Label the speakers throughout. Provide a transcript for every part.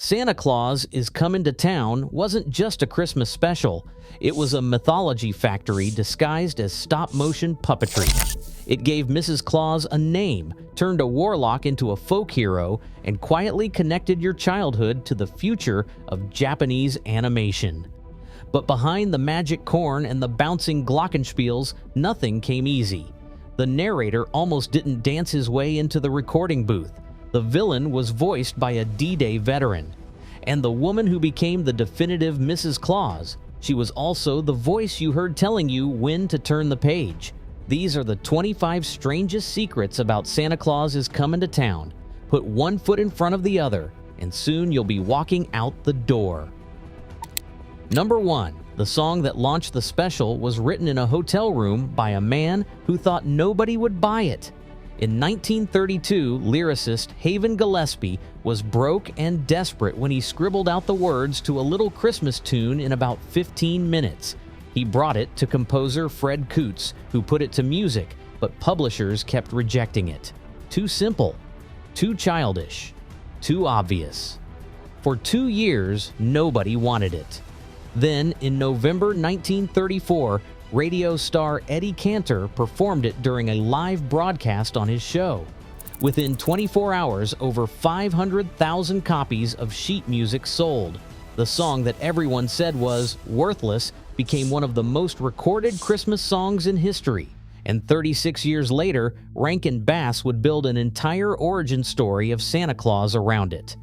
Speaker 1: Santa Claus Is Comin to Town wasn't just a Christmas special. It was a mythology factory disguised as stop-motion puppetry. It gave Mrs. Claus a name, turned a warlock into a folk hero, and quietly connected your childhood to the future of Japanese animation. But behind the magic corn and the bouncing glockenspiels, nothing came easy. The narrator almost didn't dance his way into the recording booth. The villain was voiced by a D-Day veteran. And the woman who became the definitive Mrs. Claus, she was also the voice you heard telling you when to turn the page. These are the 25 strangest secrets about Santa Claus Is Comin to Town. Put one foot in front of the other, and soon you'll be walking out the door. Number 1. The song that launched the special was written in a hotel room by a man who thought nobody would buy it. In 1932, lyricist Haven Gillespie was broke and desperate when he scribbled out the words to a little Christmas tune in about 15 minutes. He brought it to composer Fred Coots, who put it to music, but publishers kept rejecting it. Too simple, too childish, too obvious. For 2 years, nobody wanted it. Then, in November 1934, radio star Eddie Cantor performed it during a live broadcast on his show. Within 24 hours, over 500,000 copies of sheet music sold. The song that everyone said was worthless became one of the most recorded Christmas songs in history. And 36 years later, Rankin Bass would build an entire origin story of Santa Claus around it.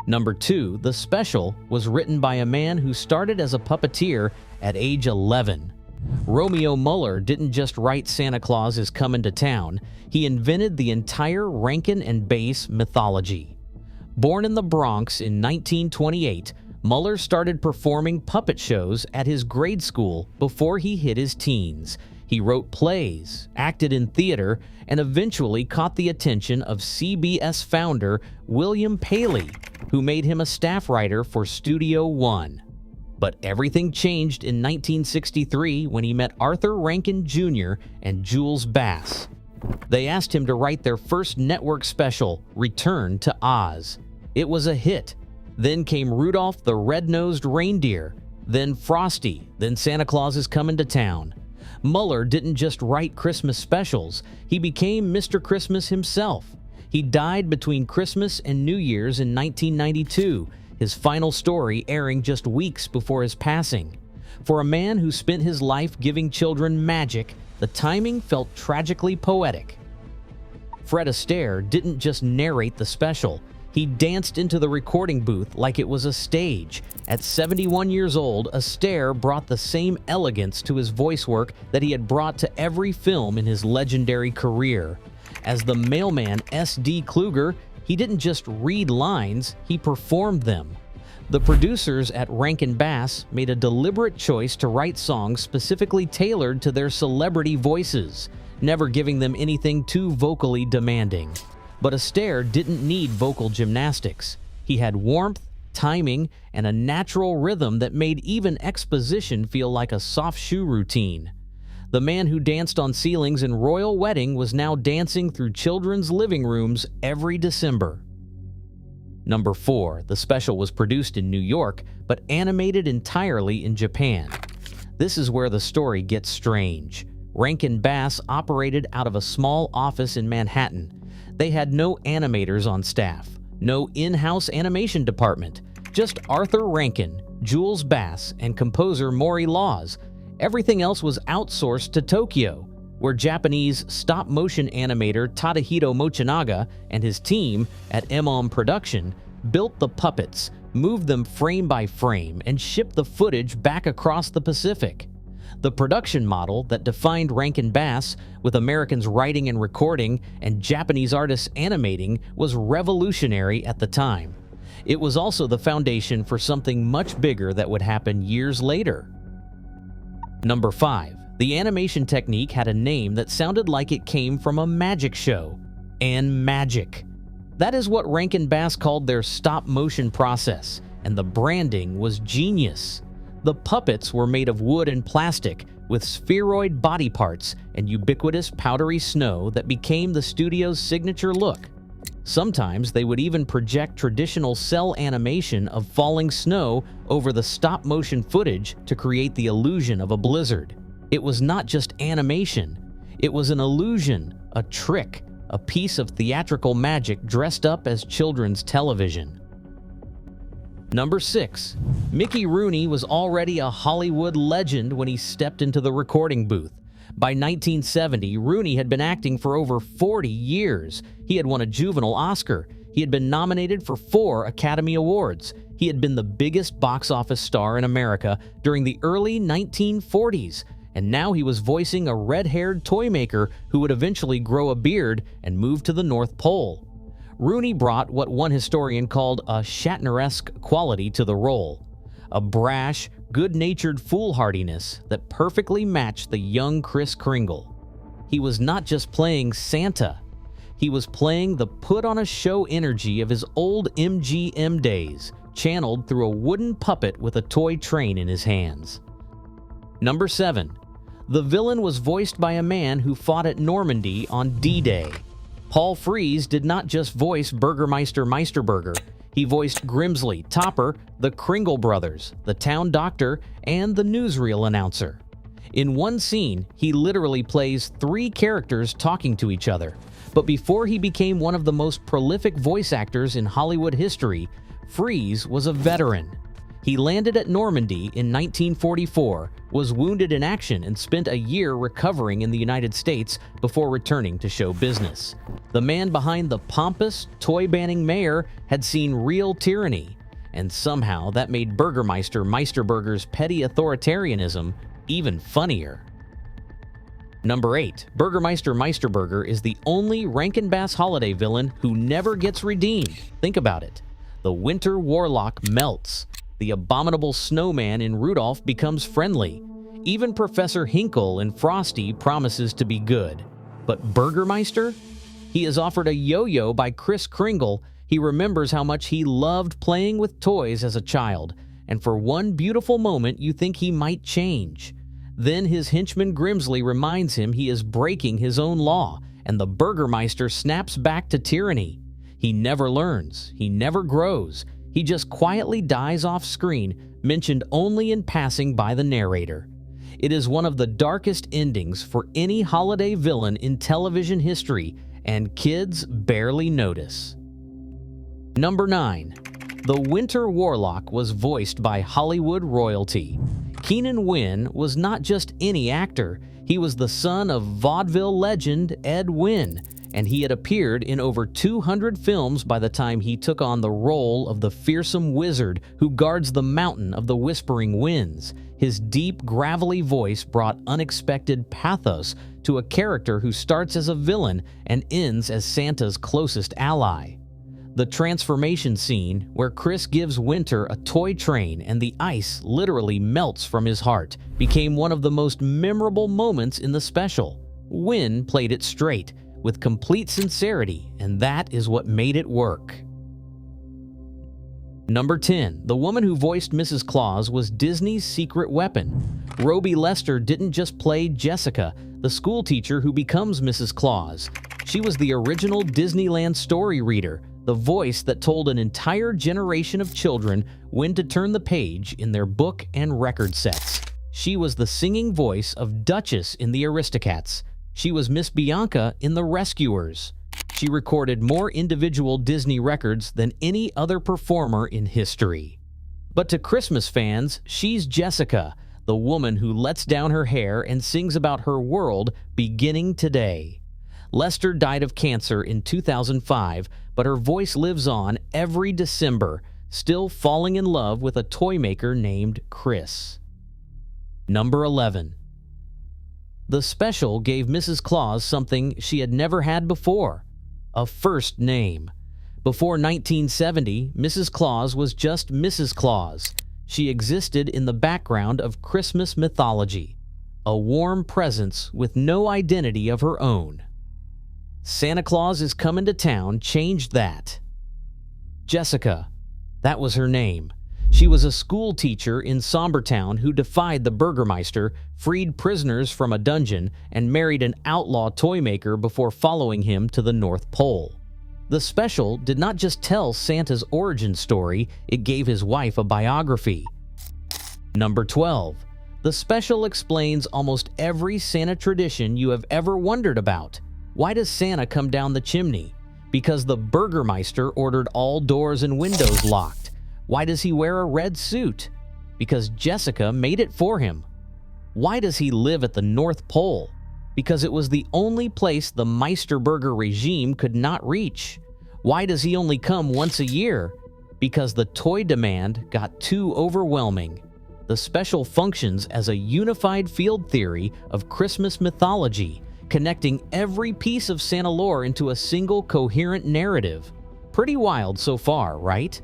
Speaker 1: Number 2, the special was written by a man who started as a puppeteer at age 11. Romeo Mueller didn't just write Santa Claus Is Comin to Town, he invented the entire Rankin and Bass mythology. Born in the Bronx in 1928, Mueller started performing puppet shows at his grade school before he hit his teens. He wrote plays, acted in theater, and eventually caught the attention of CBS founder William Paley, who made him a staff writer for Studio One. But everything changed in 1963 when he met Arthur Rankin Jr. and Jules Bass. They asked him to write their first network special, Return to Oz. It was a hit. Then came Rudolph the Red-Nosed Reindeer, then Frosty, then Santa Claus Is Comin to Town. Mueller didn't just write Christmas specials, he became Mr. Christmas himself. He died between Christmas and New Year's in 1992, his final story airing just weeks before his passing. For a man who spent his life giving children magic, the timing felt tragically poetic. Fred Astaire didn't just narrate the special, he danced into the recording booth like it was a stage. At 71 years old, Astaire brought the same elegance to his voice work that he had brought to every film in his legendary career. As the mailman S.D. Kluger, he didn't just read lines, he performed them. The producers at Rankin Bass made a deliberate choice to write songs specifically tailored to their celebrity voices, never giving them anything too vocally demanding. But Astaire didn't need vocal gymnastics. He had warmth, timing, and a natural rhythm that made even exposition feel like a soft shoe routine. The man who danced on ceilings in Royal Wedding was now dancing through children's living rooms every December. Number 4, the special was produced in New York, but animated entirely in Japan. This is where the story gets strange. Rankin Bass operated out of a small office in Manhattan. They had no animators on staff, no in-house animation department, just Arthur Rankin, Jules Bass, and composer Maury Laws. Everything else was outsourced to Tokyo, where Japanese stop-motion animator Tadahito Mochinaga and his team at M-OM Production built the puppets, moved them frame by frame, and shipped the footage back across the Pacific. The production model that defined Rankin Bass, with Americans writing and recording and Japanese artists animating, was revolutionary at the time. It was also the foundation for something much bigger that would happen years later. Number 5. The animation technique had a name that sounded like it came from a magic show, Animagic. That is what Rankin Bass called their stop-motion process, and the branding was genius. The puppets were made of wood and plastic, with spheroid body parts and ubiquitous powdery snow that became the studio's signature look. Sometimes they would even project traditional cell animation of falling snow over the stop-motion footage to create the illusion of a blizzard. It was not just animation. It was an illusion, a trick, a piece of theatrical magic dressed up as children's television. Number 6. Mickey Rooney was already a Hollywood legend when he stepped into the recording booth. By 1970, Rooney had been acting for over 40 years. He had won a juvenile Oscar. He had been nominated for 4 Academy Awards. He had been the biggest box office star in America during the early 1940s. And now he was voicing a red-haired toy maker who would eventually grow a beard and move to the North Pole. Rooney brought what one historian called a Shatner-esque quality to the role. A brash, good-natured foolhardiness that perfectly matched the young Kris Kringle. He was not just playing Santa. He was playing the put-on-a-show energy of his old MGM days, channeled through a wooden puppet with a toy train in his hands. Number 7. The villain was voiced by a man who fought at Normandy on D-Day. Paul Frees did not just voice Burgermeister Meisterburger. He voiced Grimsley, Topper, the Kringle brothers, the town doctor, and the newsreel announcer. In one scene, he literally plays 3 characters talking to each other. But before he became one of the most prolific voice actors in Hollywood history, Frees was a veteran. He landed at Normandy in 1944, was wounded in action, and spent a year recovering in the United States before returning to show business. The man behind the pompous, toy-banning mayor had seen real tyranny, and somehow that made Burgermeister Meisterburger's petty authoritarianism even funnier. Number 8. Burgermeister Meisterburger is the only Rankin-Bass holiday villain who never gets redeemed. Think about it. The winter warlock melts. The abominable snowman in Rudolph becomes friendly. Even Professor Hinkle in Frosty promises to be good. But Burgermeister? He is offered a yo-yo by Kris Kringle. He remembers how much he loved playing with toys as a child, and for one beautiful moment you think he might change. Then his henchman Grimsley reminds him he is breaking his own law, and the Burgermeister snaps back to tyranny. He never learns. He never grows. He just quietly dies off screen, mentioned only in passing by the narrator. It is one of the darkest endings for any holiday villain in television history, and kids barely notice. Number 9. The Winter Warlock was voiced by Hollywood royalty. Keenan Wynn was not just any actor. He was the son of vaudeville legend Ed Wynn, and he had appeared in over 200 films by the time he took on the role of the fearsome wizard who guards the mountain of the Whispering Winds. His deep, gravelly voice brought unexpected pathos to a character who starts as a villain and ends as Santa's closest ally. The transformation scene, where Kris gives Winter a toy train and the ice literally melts from his heart, became one of the most memorable moments in the special. Wynn played it straight, with complete sincerity, and that is what made it work. Number 10. The woman who voiced Mrs. Claus was Disney's secret weapon. Robie Lester didn't just play Jessica, the schoolteacher who becomes Mrs. Claus. She was the original Disneyland story reader, the voice that told an entire generation of children when to turn the page in their book and record sets. She was the singing voice of Duchess in the Aristocats. She was Miss Bianca in The Rescuers. She recorded more individual Disney records than any other performer in history. But to Christmas fans, she's Jessica, the woman who lets down her hair and sings about her world beginning today. Lester died of cancer in 2005, but her voice lives on every December, still falling in love with a toy maker named Kris. Number 11. The special gave Mrs. Claus something she had never had before: a first name. Before 1970, Mrs. Claus was just Mrs. Claus. She existed in the background of Christmas mythology, a warm presence with no identity of her own. Santa Claus Is Comin to Town changed that. Jessica, that was her name. She was a school teacher in Sombertown who defied the Burgermeister, freed prisoners from a dungeon, and married an outlaw toy maker before following him to the North Pole. The special did not just tell Santa's origin story, it gave his wife a biography. Number 12. The special explains almost every Santa tradition you have ever wondered about. Why does Santa come down the chimney? Because the Burgermeister ordered all doors and windows locked. Why does he wear a red suit? Because Jessica made it for him. Why does he live at the North Pole? Because it was the only place the Meisterburger regime could not reach. Why does he only come once a year? Because the toy demand got too overwhelming. The special functions as a unified field theory of Christmas mythology, connecting every piece of Santa lore into a single coherent narrative. Pretty wild so far, right?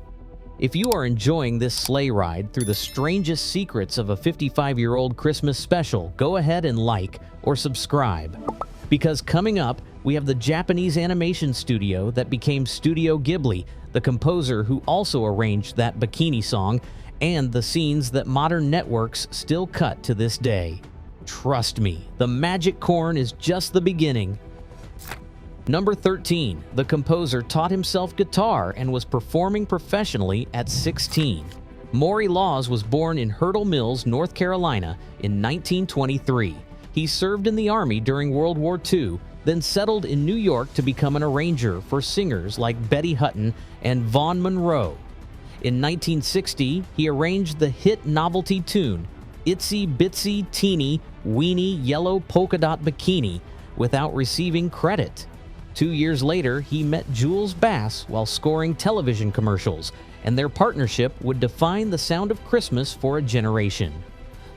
Speaker 1: If you are enjoying this sleigh ride through the strangest secrets of a 55-year-old Christmas special, go ahead and like or subscribe. Because coming up, we have the Japanese animation studio that became Studio Ghibli, the composer who also arranged that bikini song, and the scenes that modern networks still cut to this day. Trust me, the magic corn is just the beginning. Number 13. The composer taught himself guitar and was performing professionally at 16. Maury Laws was born in Hurdle Mills, North Carolina in 1923. He served in the Army during World War II, then settled in New York to become an arranger for singers like Betty Hutton and Vaughn Monroe. In 1960, he arranged the hit novelty tune, Itsy Bitsy Teeny Weeny Yellow Polka Dot Bikini, without receiving credit. 2 years later, he met Jules Bass while scoring television commercials, and their partnership would define the sound of Christmas for a generation.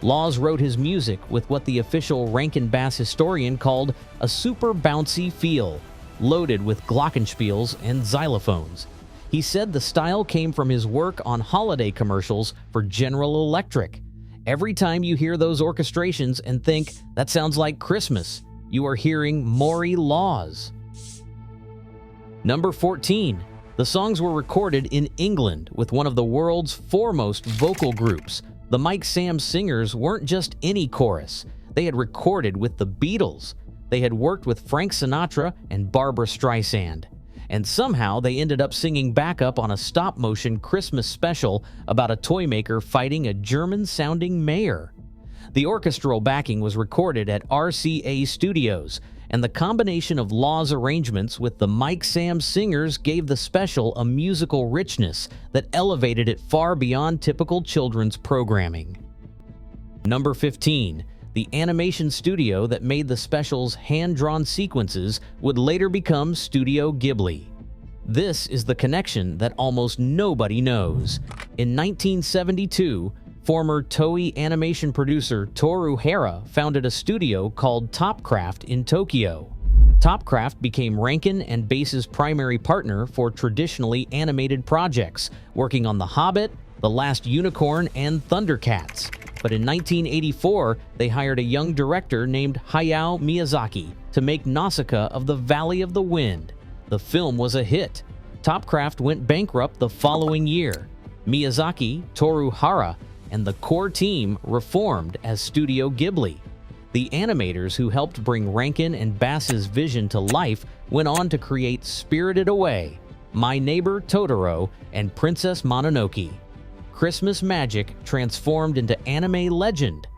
Speaker 1: Laws wrote his music with what the official Rankin Bass historian called a super bouncy feel, loaded with glockenspiels and xylophones. He said the style came from his work on holiday commercials for General Electric. Every time you hear those orchestrations and think, that sounds like Christmas, you are hearing Maury Laws. Number 14. The songs were recorded in England with one of the world's foremost vocal groups. The Mike Sammes Singers weren't just any chorus. They had recorded with the Beatles. They had worked with Frank Sinatra and Barbra Streisand. And somehow they ended up singing backup on a stop-motion Christmas special about a toy maker fighting a German-sounding mayor. The orchestral backing was recorded at RCA Studios, and the combination of Laws' arrangements with the Mike Sammes Singers gave the special a musical richness that elevated it far beyond typical children's programming. Number 15. The animation studio that made the special's hand-drawn sequences would later become Studio Ghibli. This is the connection that almost nobody knows. In 1972, former Toei animation producer Toru Hara founded a studio called Topcraft in Tokyo. Topcraft became Rankin and Bass's primary partner for traditionally animated projects, working on The Hobbit, The Last Unicorn, and Thundercats. But in 1984, they hired a young director named Hayao Miyazaki to make Nausicaa of the Valley of the Wind. The film was a hit. Topcraft went bankrupt the following year. Miyazaki, Toru Hara, and the core team reformed as Studio Ghibli. The animators who helped bring Rankin and Bass's vision to life went on to create Spirited Away, My Neighbor Totoro, and Princess Mononoke. Christmas magic transformed into anime legend.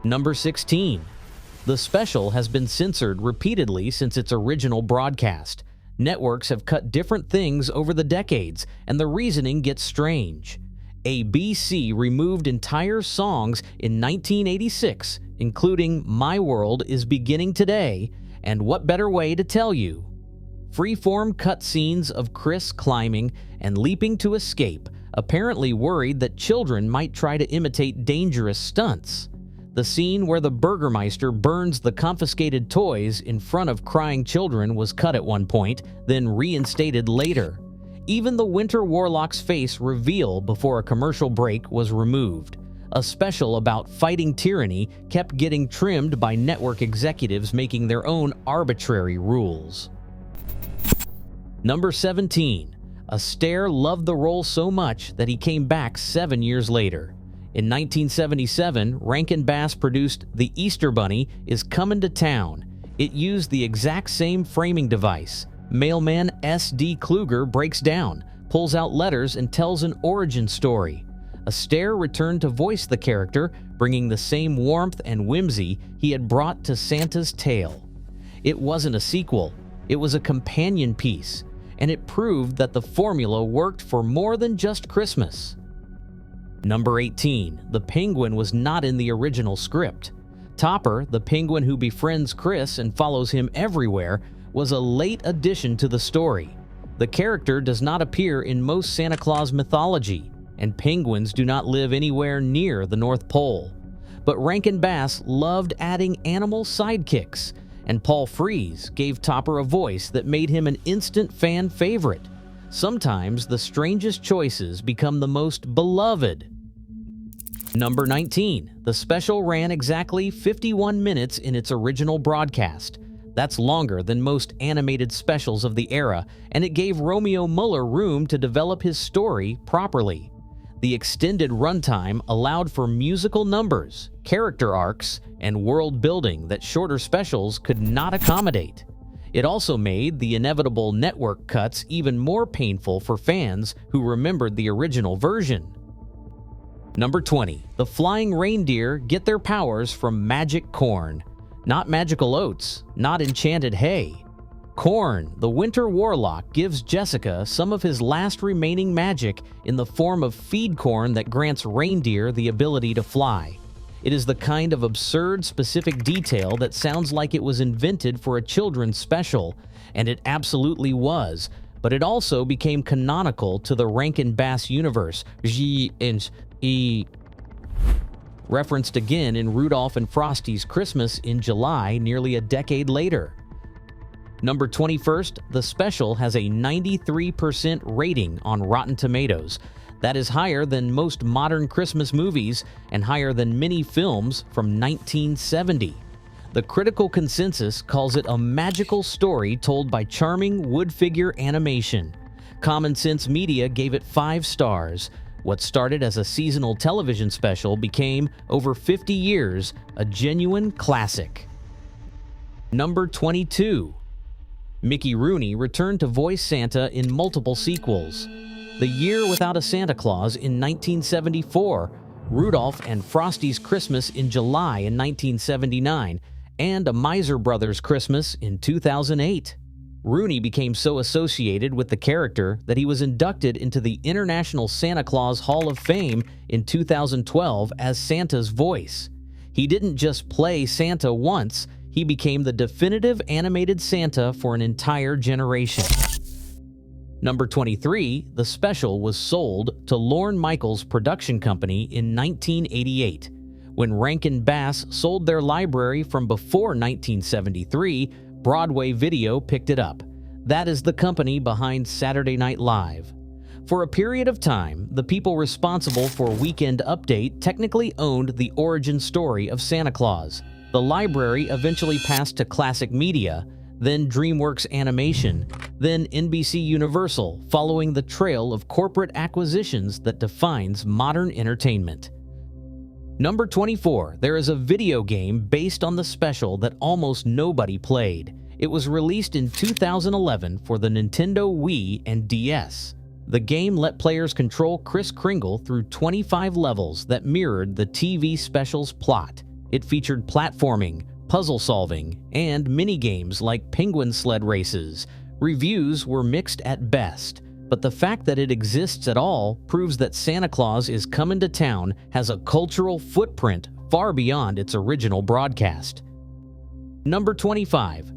Speaker 1: Number 16. The special has been censored repeatedly since its original broadcast. Networks have cut different things over the decades, and the reasoning gets strange. ABC removed entire songs in 1986, including My World is Beginning Today and What Better Way to Tell You. Freeform cutscenes of Chris climbing and leaping to escape, apparently worried that children might try to imitate dangerous stunts. The scene where the Burgermeister burns the confiscated toys in front of crying children was cut at one point, then reinstated later. Even the Winter Warlock's face reveal before a commercial break was removed. A special about fighting tyranny kept getting trimmed by network executives making their own arbitrary rules. Number 17. Astaire loved the role so much that he came back 7 years later. In 1977, Rankin Bass produced The Easter Bunny Is Comin' to Town. It used the exact same framing device. Mailman S.D. Kluger breaks down, pulls out letters, and tells an origin story. Astaire returned to voice the character, bringing the same warmth and whimsy he had brought to Santa's tale. It wasn't a sequel, it was a companion piece, and it proved that the formula worked for more than just Christmas. Number 18. The Penguin was not in the original script. Topper, the penguin who befriends Chris and follows him everywhere, was a late addition to the story. The character does not appear in most Santa Claus mythology, and penguins do not live anywhere near the North Pole. But Rankin Bass loved adding animal sidekicks, and Paul Frees gave Topper a voice that made him an instant fan favorite. Sometimes the strangest choices become the most beloved. Number 19. The special ran exactly 51 minutes in its original broadcast. That's longer than most animated specials of the era, and it gave Romeo Mueller room to develop his story properly. The extended runtime allowed for musical numbers, character arcs, and world building that shorter specials could not accommodate. It also made the inevitable network cuts even more painful for fans who remembered the original version. Number 20. The flying reindeer get their powers from magic corn. Not magical oats, not enchanted hay. Corn, the winter warlock, gives Jessica some of his last remaining magic in the form of feed corn that grants reindeer the ability to fly. It is the kind of absurd specific detail that sounds like it was invented for a children's special, and it absolutely was, but it also became canonical to the Rankin Bass universe, referenced again in Rudolph and Frosty's Christmas in July nearly a decade later. Number 21st, the special has a 93% rating on Rotten Tomatoes. That is higher than most modern Christmas movies and higher than many films from 1970. The critical consensus calls it a magical story told by charming wood figure animation. Common Sense Media gave it 5 stars. What started as a seasonal television special became, over 50 years, a genuine classic. Number 22. Mickey Rooney returned to voice Santa in multiple sequels. The Year Without a Santa Claus in 1974, Rudolph and Frosty's Christmas in July in 1979, and A Miser Brothers Christmas in 2008. Rooney became so associated with the character that he was inducted into the International Santa Claus Hall of Fame in 2012 as Santa's voice. He didn't just play Santa once, he became the definitive animated Santa for an entire generation. Number 23, the special was sold to Lorne Michaels Production Company in 1988. When Rankin Bass sold their library from before 1973, Broadway Video picked it up. That is the company behind Saturday Night Live. For a period of time, the people responsible for Weekend Update technically owned the origin story of Santa Claus. The library eventually passed to Classic Media, then DreamWorks Animation, then NBC Universal, following the trail of corporate acquisitions that defines modern entertainment. Number 24, there is a video game based on the special that almost nobody played. It was released in 2011 for the Nintendo Wii and DS. The game let players control Kris Kringle through 25 levels that mirrored the TV special's plot. It featured platforming, puzzle solving, and mini-games like penguin sled races. Reviews were mixed at best, but the fact that it exists at all proves that Santa Claus Is Comin to Town has a cultural footprint far beyond its original broadcast. Number 25.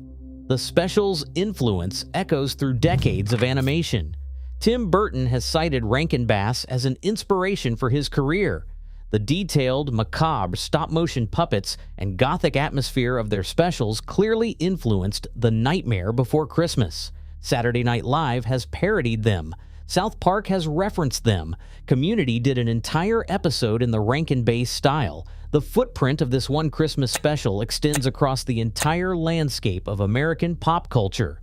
Speaker 1: The special's influence echoes through decades of animation. Tim Burton has cited Rankin Bass as an inspiration for his career. The detailed, macabre stop-motion puppets and gothic atmosphere of their specials clearly influenced The Nightmare Before Christmas. Saturday Night Live has parodied them. South Park has referenced them. Community did an entire episode in the Rankin-Bass style. The footprint of this one Christmas special extends across the entire landscape of American pop culture.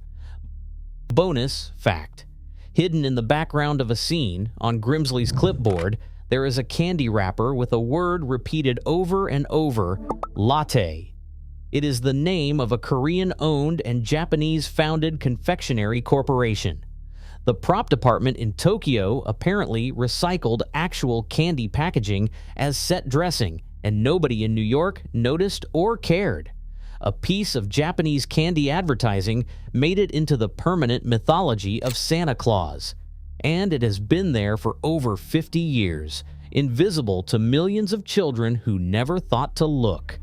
Speaker 1: Bonus fact: hidden in the background of a scene, on Grimsley's clipboard, there is a candy wrapper with a word repeated over and over: latte. It is the name of a Korean-owned and Japanese-founded confectionery corporation. The prop department in Tokyo apparently recycled actual candy packaging as set dressing, and nobody in New York noticed or cared. A piece of Japanese candy advertising made it into the permanent mythology of Santa Claus, and it has been there for over 50 years, invisible to millions of children who never thought to look.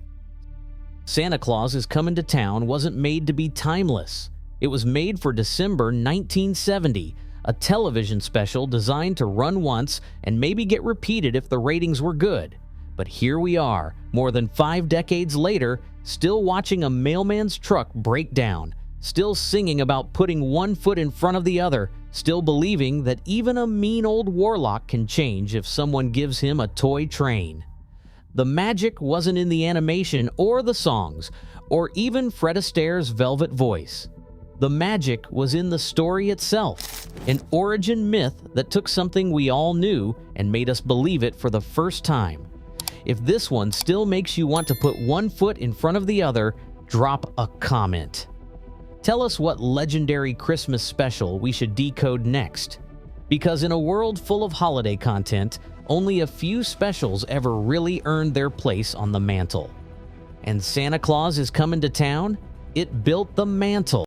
Speaker 1: Santa Claus Is Comin to Town wasn't made to be timeless. It was made for December 1970, a television special designed to run once and maybe get repeated if the ratings were good. But here we are, more than 5 decades later, still watching a mailman's truck break down, still singing about putting one foot in front of the other, still believing that even a mean old warlock can change if someone gives him a toy train. The magic wasn't in the animation or the songs, or even Fred Astaire's velvet voice. The magic was in the story itself, an origin myth that took something we all knew and made us believe it for the first time. If this one still makes you want to put one foot in front of the other, drop a comment. Tell us what legendary Christmas special we should decode next. Because in a world full of holiday content, only a few specials ever really earned their place on the mantle. And Santa Claus Is Comin to Town? It built the mantle.